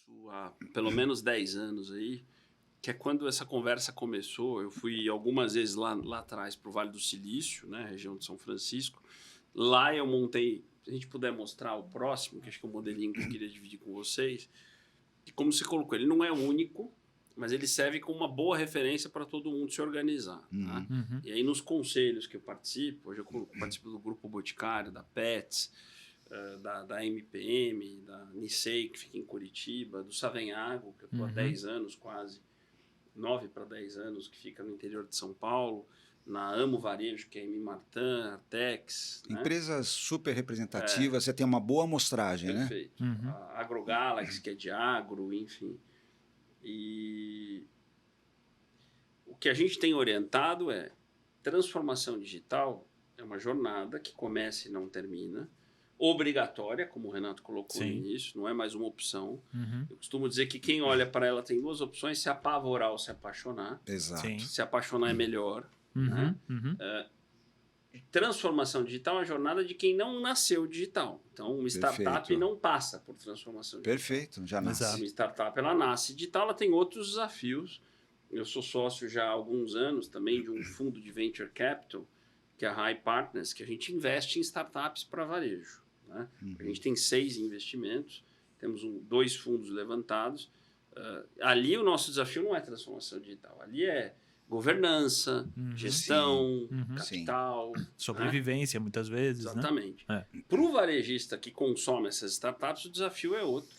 isso há pelo menos 10 anos aí, que é quando essa conversa começou. Eu fui algumas vezes lá atrás para o Vale do Silício, né, região de São Francisco. Lá eu montei, se a gente puder mostrar o próximo, que acho que é o modelinho que eu queria dividir com vocês, e como você colocou, ele não é único, mas ele serve como uma boa referência para todo mundo se organizar. Tá? E aí nos conselhos que eu participo, hoje eu participo do Grupo Boticário, da PETS, da MPM, da Nissei, que fica em Curitiba, do Savenhago, que eu estou há 10 anos quase, 9 para 10 anos, que fica no interior de São Paulo, na Amo Varejo, que é M. Martin, Artex. Empresas super representativas, você tem uma boa amostragem, perfeito. né? A AgroGalaxy, que é de agro, enfim. E o que a gente tem orientado é transformação digital é uma jornada que começa e não termina, obrigatória, como o Renato colocou no início, não é mais uma opção. Eu costumo dizer que quem olha para ela tem duas opções, se apavorar ou se apaixonar. Exato. Sim. Se apaixonar é melhor. Né? Transformação digital é uma jornada de quem não nasceu digital. Então, uma startup não passa por transformação digital. Perfeito, já nasce. Exato. Uma startup, ela nasce digital, ela tem outros desafios. Eu sou sócio já há alguns anos também de um fundo de venture capital, que é a High Partners, que a gente investe em startups para varejo. Né? A gente tem 6 investimentos, temos 2 fundos levantados. Ali o nosso desafio não é transformação digital, ali é governança, gestão, capital. Sobrevivência, muitas vezes. Exatamente. Né? Para o varejista que consome essas startups, o desafio é outro.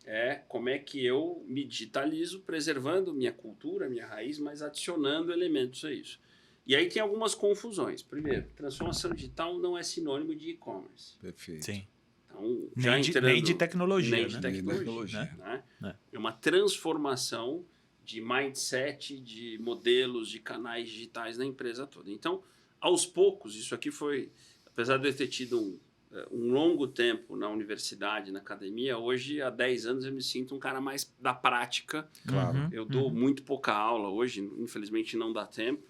É como é que eu me digitalizo, preservando minha cultura, minha raiz, mas adicionando elementos a isso. E aí tem algumas confusões. Primeiro, transformação digital não é sinônimo de e-commerce. Perfeito. Sim. Então, nem de tecnologia. Nem de tecnologia. Né? É uma transformação de mindset, de modelos, de canais digitais na empresa toda. Então, aos poucos, isso aqui foi, apesar de eu ter tido um longo tempo na universidade, na academia, hoje, há 10 anos, eu me sinto um cara mais da prática. Claro. Eu dou muito pouca aula hoje, infelizmente não dá tempo,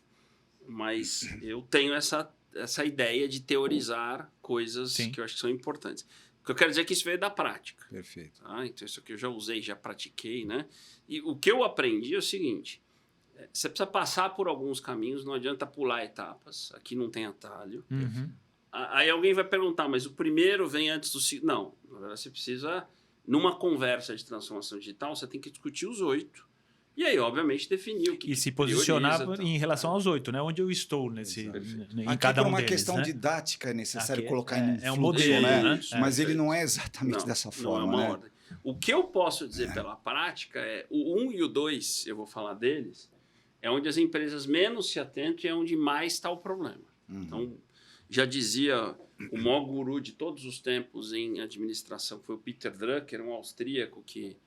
mas eu tenho essa ideia de teorizar coisas que eu acho que são importantes. O que eu quero dizer é que isso veio da prática. Perfeito. Então, isso aqui eu já usei, já pratiquei, né? E o que eu aprendi é o seguinte, você precisa passar por alguns caminhos, não adianta pular etapas, aqui não tem atalho. Aí alguém vai perguntar, mas o primeiro vem antes do segundo? Não, na verdade você precisa, numa conversa de transformação digital, você tem que discutir os 8. E aí, obviamente, definir o que e se posicionar prioriza, em relação aos 8, né? Onde eu estou em aqui, cada um por uma deles, questão né? didática é necessário Aqui colocar em um fluxo, modelo, né? né? Mas ele não é exatamente dessa forma, não é uma né? ordem. O que eu posso dizer pela prática é o 1 e o 2, eu vou falar deles, é onde as empresas menos se atentam e é onde mais está o problema. Então, já dizia o maior guru de todos os tempos em administração, foi o Peter Drucker, um austríaco que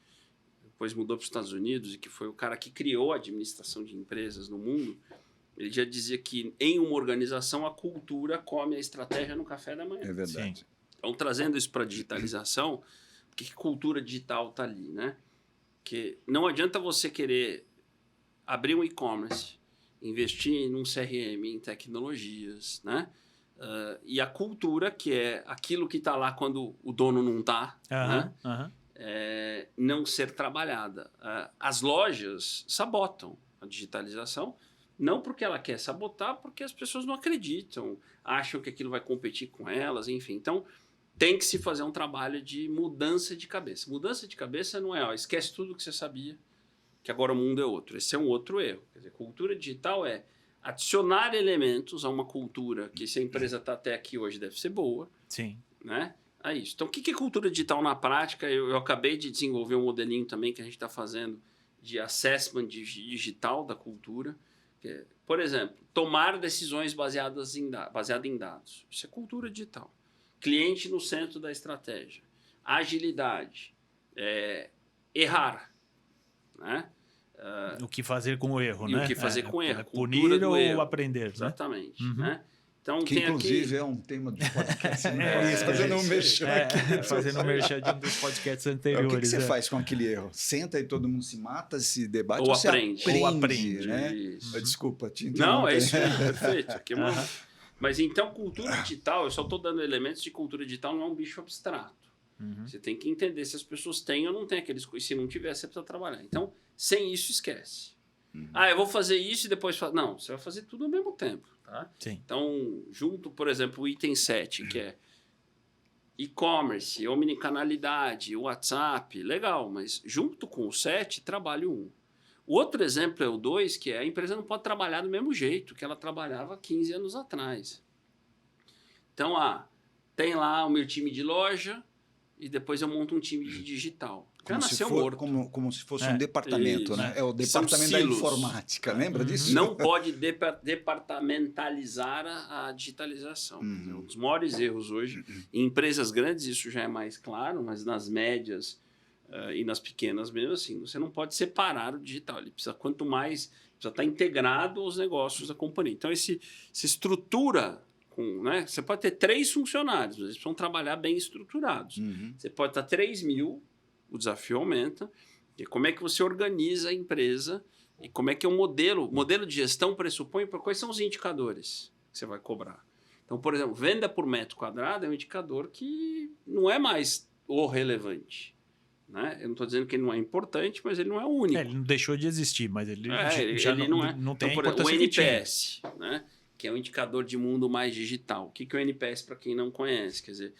depois mudou para os Estados Unidos e que foi o cara que criou a administração de empresas no mundo. Ele já dizia que em uma organização a cultura come a estratégia no café da manhã. É verdade. Sim. Então, trazendo isso para a digitalização, que cultura digital está ali, né? Que não adianta você querer abrir um e-commerce, investir num CRM, em tecnologias, né? E a cultura, que é aquilo que está lá quando o dono não está, né? Não ser trabalhada. As lojas sabotam a digitalização, não porque ela quer sabotar, porque as pessoas não acreditam, acham que aquilo vai competir com elas, enfim. Então, tem que se fazer um trabalho de mudança de cabeça. Mudança de cabeça não é, esquece tudo que você sabia, que agora o mundo é outro. Esse é um outro erro. Quer dizer, cultura digital é adicionar elementos a uma cultura que, se a empresa está até aqui hoje, deve ser boa. Sim. Né? É isso. Então, o que é cultura digital na prática? Eu acabei de desenvolver um modelinho também que a gente está fazendo de assessment digital da cultura. Que é, por exemplo, tomar decisões baseadas em dados. Isso é cultura digital. Cliente no centro da estratégia. Agilidade. Errar. Né? O que fazer com o erro, né? O que fazer com o erro. Punir ou erro. aprender. Exatamente. Né? Né? Então, que tem inclusive aqui... é um tema do podcast. Fazendo um merchan aqui. Fazendo um merchan de um dos podcasts anteriores. O que você faz com aquele erro? Senta e todo mundo se mata, se debate ou você aprende. Ou aprende, né? Desculpa, te interromper. Não, é isso aí, perfeito. Aqui é uma... Mas então, cultura digital, eu só estou dando elementos de cultura digital, não é um bicho abstrato. Você tem que entender se as pessoas têm ou não têm aqueles coisas. Se não tiver, você precisa trabalhar. Então, sem isso, esquece. Eu vou fazer isso e depois... Não, você vai fazer tudo ao mesmo tempo. Tá? Sim. Então, junto, por exemplo, o item 7, que é e-commerce, omnicanalidade, WhatsApp, legal, mas junto com o 7, trabalho 1. O outro exemplo é o 2, que é a empresa não pode trabalhar do mesmo jeito que ela trabalhava 15 anos atrás. Então, tem lá o meu time de loja e depois eu monto um time de digital. Já nasceu morto. Como se fosse um departamento, isso, né? É o departamento da silos. informática, lembra disso? Não pode departamentalizar a digitalização. Um dos maiores erros hoje, em empresas grandes isso já é mais claro, mas nas médias e nas pequenas mesmo assim, você não pode separar o digital. Ele precisa, quanto mais, precisa estar integrado aos negócios da companhia. Então, se estrutura... né? Você pode ter 3 funcionários, mas eles precisam trabalhar bem estruturados. Você pode estar 3.000, o desafio aumenta. E como é que você organiza a empresa e como é que é o modelo? O modelo de gestão pressupõe quais são os indicadores que você vai cobrar. Então, por exemplo, venda por metro quadrado é um indicador que não é mais o relevante. Né? Eu não estou dizendo que ele não é importante, mas ele não é o único. Ele não deixou de existir, mas ele já ele não, não é. não tem então, a importância o que tinha. NPS, né? Que é um indicador de mundo mais digital. O que é o NPS para quem não conhece? Quer dizer,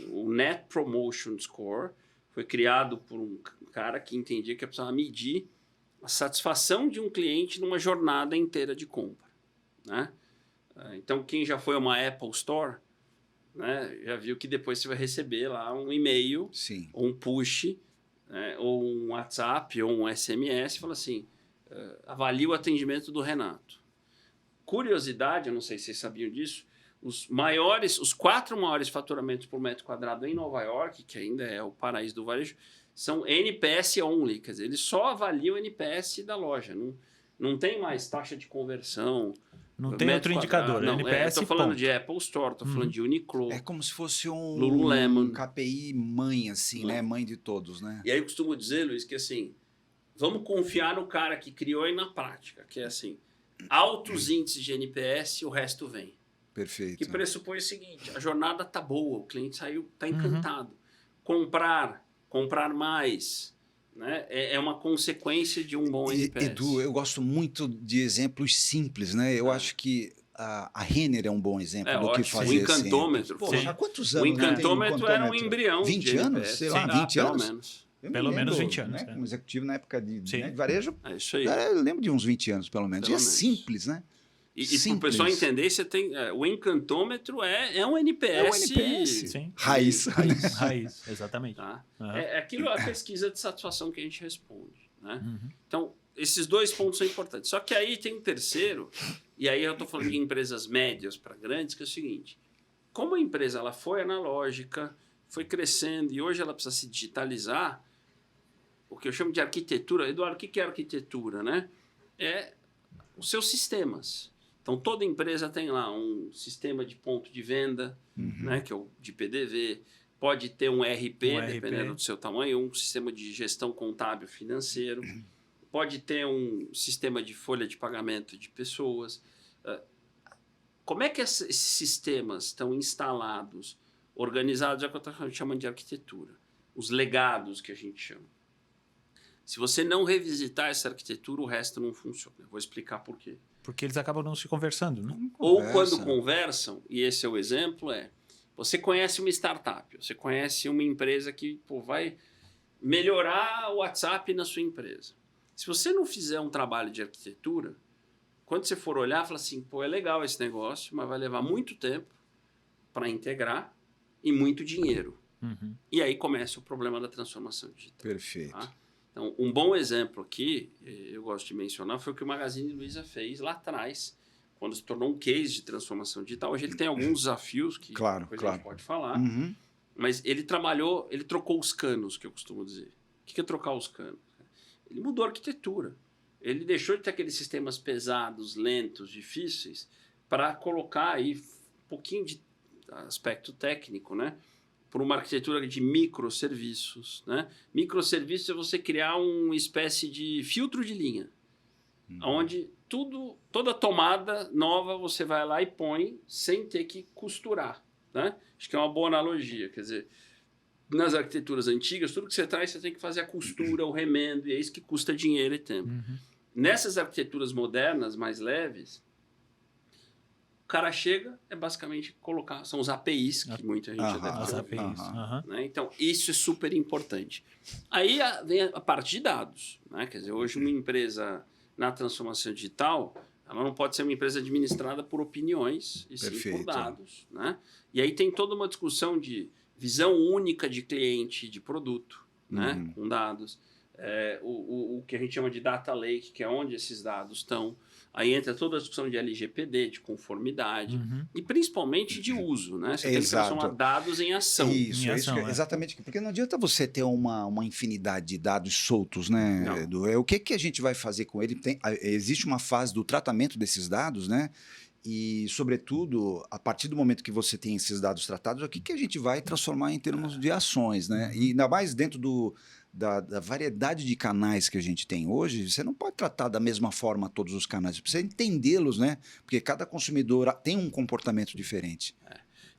o Net Promotion Score foi criado por um cara que entendia que precisava medir a satisfação de um cliente numa jornada inteira de compra. Né? Então, quem já foi a uma Apple Store, né, já viu que depois você vai receber lá um e-mail, ou um push, né, ou um WhatsApp, ou um SMS, e fala assim, avalie o atendimento do Renato. Curiosidade, eu não sei se vocês sabiam disso, os 4 maiores faturamentos por metro quadrado em Nova York, que ainda é o paraíso do varejo, são NPS only, quer dizer, eles só avaliam o NPS da loja, não tem mais taxa de conversão. Não tem outro indicador, não, NPS estou falando ponto. de Apple Store, estou falando de Uniqlo. É como se fosse um Lululemon. KPI mãe, assim, né? Mãe de todos, né? E aí eu costumo dizer, Luiz, que assim, vamos confiar no cara que criou aí na prática, que é assim, altos índices de NPS, o resto vem. Perfeito. Que pressupõe o seguinte, a jornada tá boa, o cliente saiu, tá encantado. Comprar mais, né? É uma consequência de um bom NPS. Edu, eu gosto muito de exemplos simples, né? Eu acho que a Renner é um bom exemplo do que fazer. O encantômetro. Poxa, há quantos anos? O encantômetro era um embrião 20 anos? Sei lá, 20 pelo anos? menos. Pelo menos 20 anos. Né? Como executivo na época de Sim. varejo, é isso aí. Eu lembro de uns 20 anos, pelo menos. Pelo e é menos. simples, né? E para o pessoal entender, você tem, o encantômetro é um NPS. É um NPS. Sim. Raiz. Raiz, exatamente. Tá? Uhum. É aquilo, a pesquisa de satisfação que a gente responde. Né? Então, esses 2 pontos são importantes. Só que aí tem um terceiro, e aí eu estou falando de empresas médias para grandes, que é o seguinte, como a empresa ela foi analógica, foi crescendo e hoje ela precisa se digitalizar, o que eu chamo de arquitetura. Eduardo, o que é arquitetura? Né? É os seus sistemas. Então, toda empresa tem lá um sistema de ponto de venda, né, que é o de PDV, pode ter um RP, dependendo do seu tamanho, um sistema de gestão contábil financeiro, pode ter um sistema de folha de pagamento de pessoas. Como é que esses sistemas estão instalados, organizados, é o que eu estou chamando de arquitetura. Os legados que a gente chama. Se você não revisitar essa arquitetura, o resto não funciona. Eu vou explicar por quê. Porque eles acabam não se conversando, né? Ou quando conversam, e esse é o exemplo, você conhece uma startup, você conhece uma empresa que vai melhorar o WhatsApp na sua empresa. Se você não fizer um trabalho de arquitetura, quando você for olhar, fala assim, é legal esse negócio, mas vai levar muito tempo para integrar e muito dinheiro. E aí começa o problema da transformação digital. Perfeito. Tá? Então, um bom exemplo aqui, eu gosto de mencionar, foi o que o Magazine Luiza fez lá atrás, quando se tornou um case de transformação digital. Hoje ele tem alguns desafios que depois a gente pode falar, mas ele trocou os canos, que eu costumo dizer. O que é trocar os canos? Ele mudou a arquitetura. Ele deixou de ter aqueles sistemas pesados, lentos, difíceis, para colocar aí um pouquinho de aspecto técnico, né? Por uma arquitetura de microserviços. Né? Microserviços é você criar uma espécie de filtro de linha, onde toda tomada nova você vai lá e põe sem ter que costurar. Né? Acho que é uma boa analogia. Quer dizer, nas arquiteturas antigas, tudo que você traz, você tem que fazer a costura, o remendo, e é isso que custa dinheiro e tempo. Nessas arquiteturas modernas, mais leves, o cara chega, é basicamente colocar, são os APIs, que muita gente já deve As ter APIs. ouvido, né? Então, isso é super importante. Aí vem a parte de dados, né? Quer dizer, hoje uma empresa na transformação digital, ela não pode ser uma empresa administrada por opiniões, e sim por dados, né? E aí tem toda uma discussão de visão única de cliente, de produto, né? Com dados. O que a gente chama de data lake, que é onde esses dados estão. Aí entra toda a discussão de LGPD, de conformidade, e principalmente de uso, né? Você tem que transformar dados em ação. Isso, exatamente. Porque não adianta você ter uma infinidade de dados soltos, né, Edu? O que a gente vai fazer com ele? Existe uma fase do tratamento desses dados, né? E, sobretudo, a partir do momento que você tem esses dados tratados, o que a gente vai transformar em termos de ações, né? E ainda mais dentro da variedade de canais que a gente tem hoje, você não pode tratar da mesma forma todos os canais, você precisa entendê-los, né? Porque cada consumidor tem um comportamento diferente.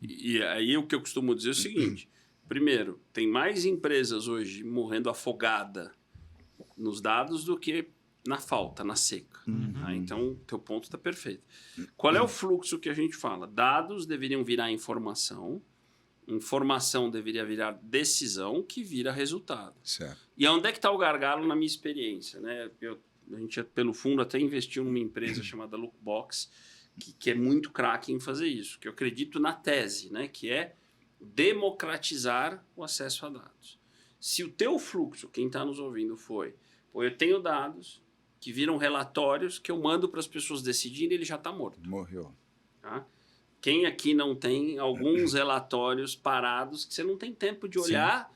E aí o que eu costumo dizer é o seguinte, primeiro, tem mais empresas hoje morrendo afogada nos dados do que na falta, na seca. Então, teu ponto está perfeito. Qual é o fluxo que a gente fala? Dados deveriam virar informação, informação deveria virar decisão, que vira resultado. Certo. E onde é que está o gargalo na minha experiência? Né? A gente, pelo fundo, até investiu numa empresa chamada Lookbox, que é muito craque em fazer isso, que eu acredito na tese, né? Que é democratizar o acesso a dados. Se o teu fluxo, quem está nos ouvindo, eu tenho dados que viram relatórios que eu mando para as pessoas decidirem, ele já está morto. Morreu. Tá? Quem aqui não tem alguns relatórios parados que você não tem tempo de olhar,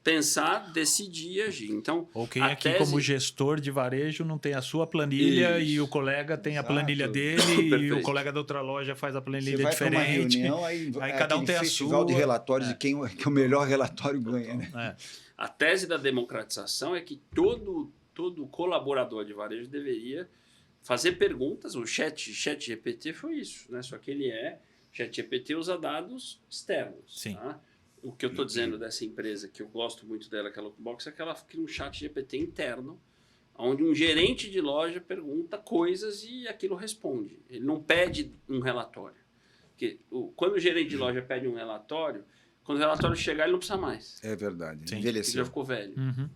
pensar, decidir e agir? Então, ou quem aqui, como gestor de varejo, não tem a sua planilha e o colega tem a planilha dele e o colega da outra loja faz a planilha diferente. Você vai para uma reunião, aí cada um tem a sua. Festival de relatórios de quem o melhor relatório ganha. Né? A tese da democratização é que todo colaborador de varejo deveria fazer perguntas. O chat GPT foi isso, né? Só que chat GPT usa dados externos. Tá? O que eu estou dizendo dessa empresa, que eu gosto muito dela, que é a Lookbox, é que ela cria um chat GPT interno, onde um gerente de loja pergunta coisas e aquilo responde. Ele não pede um relatório. Porque quando o gerente de loja pede um relatório, quando o relatório chegar, ele não precisa mais. É verdade. Envelheceu. Ele já ficou velho.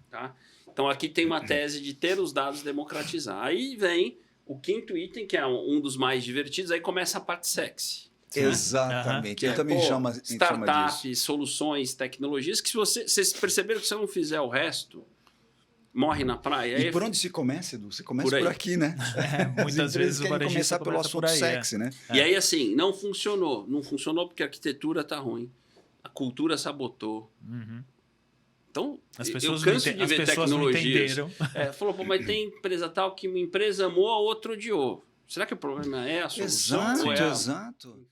Tá? Então, aqui tem uma tese de ter os dados democratizar. Aí vem o quinto item, que é um dos mais divertidos, aí começa a parte sexy. Exatamente. Eu também chamo startups, soluções, tecnologias, que se vocês perceberam que se você não fizer o resto, morre na praia. E por onde se começa, Edu? Você começa por aqui, né? Muitas vezes o varejista começar pelo assunto sexy, né? E aí, assim, não funcionou. Não funcionou porque a arquitetura tá ruim. A cultura sabotou. Então, as pessoas eu canso de ver tecnologias. Falou, mas tem empresa tal que uma empresa amou, a outra odiou. Será que o problema é a solução? Exato.